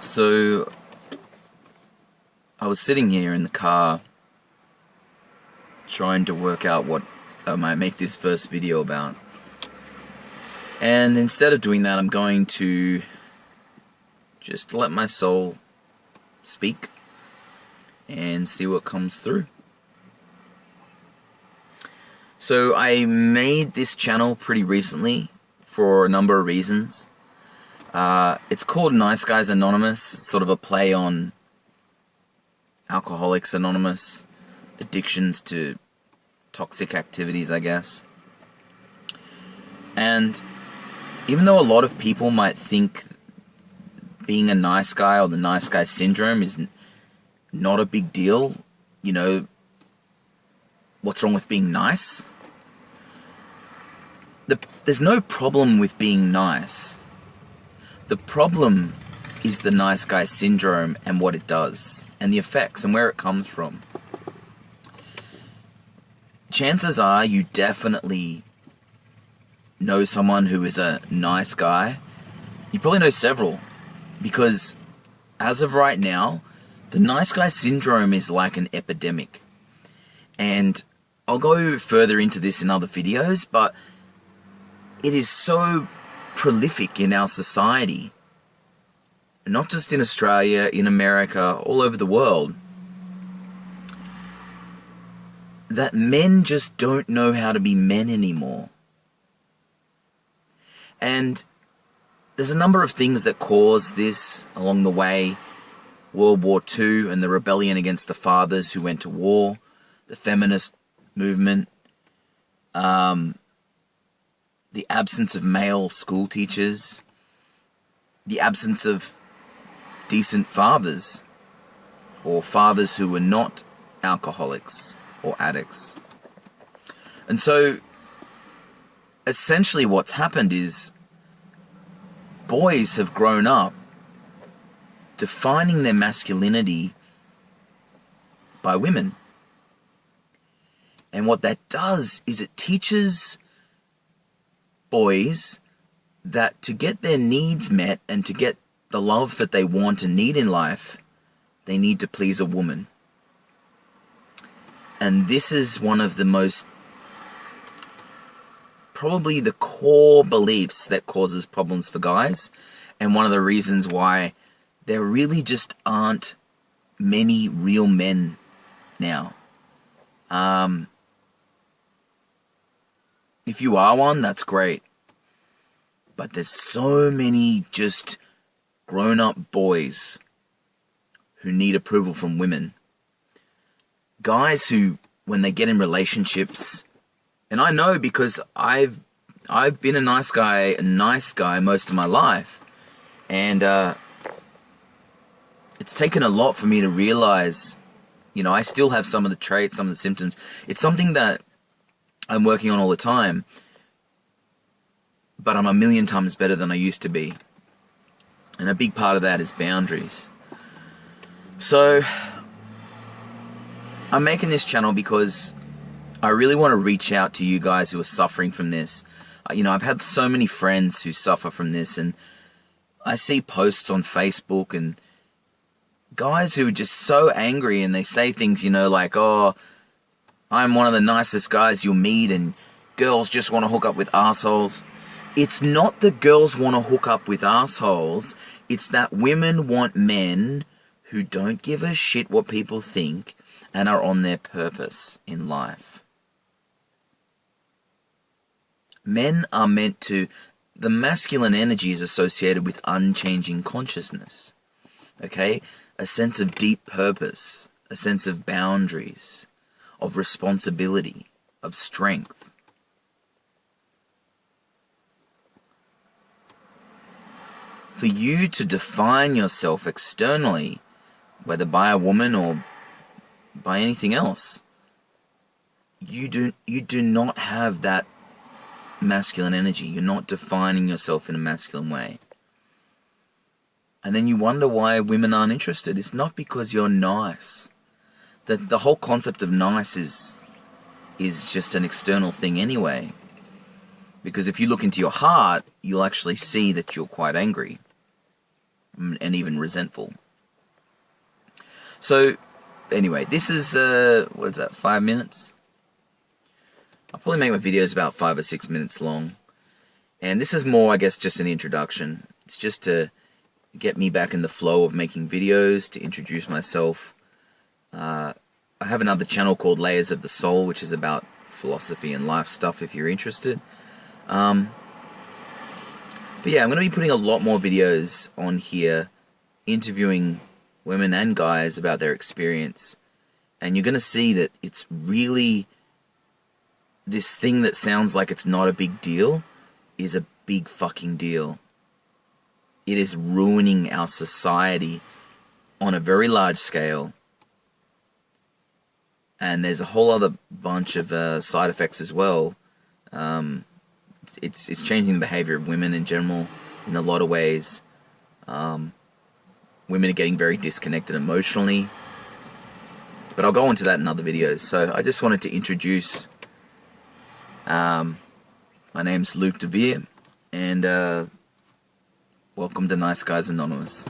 So, I was sitting here in the car trying to work out what I might make this first video about. And instead of doing that, I'm going to just let my soul speak and see what comes through. So I made this channel pretty recently for a number of reasons. It's called Nice Guys Anonymous. It's sort of a play on Alcoholics Anonymous, addictions to toxic activities, I guess. And even though a lot of people might think being a nice guy or the nice guy syndrome is not a big deal, you know, what's wrong with being nice? There's no problem with being nice. The problem is the nice guy syndrome and what it does, and the effects and where it comes from. Chances are you definitely know someone who is a nice guy. You probably know several, because as of right now, the nice guy syndrome is like an epidemic. And I'll go further into this in other videos, but it is so prolific in our society, not just in Australia, in America, all over the world, that men just don't know how to be men anymore. And there's a number of things that cause this along the way. World War II and the rebellion against the fathers who went to war, the feminist movement, the absence of male school teachers, the absence of decent fathers, or fathers who were not alcoholics or addicts. And so, essentially what's happened is boys have grown up defining their masculinity by women. And what that does is it teaches boys that to get their needs met and to get the love that they want and need in life, they need to please a woman. And this is one of the most, probably the core beliefs that causes problems for guys, and one of the reasons why there really just aren't many real men now. If you are one, that's great. But there's so many just grown-up boys who need approval from women. Guys who, when they get in relationships, and I know because I've been a nice guy most of my life, and it's taken a lot for me to realize, you know, I still have some of the traits, some of the symptoms. It's something that I'm working on all the time, but I'm a million times better than I used to be. And a big part of that is boundaries. So, I'm making this channel because I really want to reach out to you guys who are suffering from this. You know, I've had so many friends who suffer from this, and I see posts on Facebook and guys who are just so angry, and they say things, you know, like, oh, I'm one of the nicest guys you'll meet, and girls just want to hook up with assholes. It's not that girls want to hook up with assholes. It's that women want men who don't give a shit what people think and are on their purpose in life. Men are meant to... The masculine energy is associated with unchanging consciousness. Okay? A sense of deep purpose. A sense of boundaries. Of responsibility. Of strength. For you to define yourself externally, whether by a woman or by anything else, you do not have that masculine energy. You're not defining yourself in a masculine way. And then you wonder why women aren't interested. It's not because you're nice. The whole concept of nice is just an external thing anyway. Because if you look into your heart, you'll actually see that you're quite angry. and even resentful. So, anyway, this is, what is that, 5 minutes? I'll probably make my videos about 5 or 6 minutes long. And this is more, I guess, just an introduction. It's just to get me back in the flow of making videos, to introduce myself. I have another channel called Layers of the Soul, which is about philosophy and life stuff if you're interested. But yeah, I'm going to be putting a lot more videos on here, interviewing women and guys about their experience. And you're going to see that it's really, this thing that sounds like it's not a big deal is a big fucking deal. It is ruining our society on a very large scale. And there's a whole other bunch of side effects as well. It's changing the behavior of women in general in a lot of ways. Women are getting very disconnected emotionally. But I'll go into that in other videos. So I just wanted to introduce... my name's Luke DeVere, and welcome to Nice Guys Anonymous.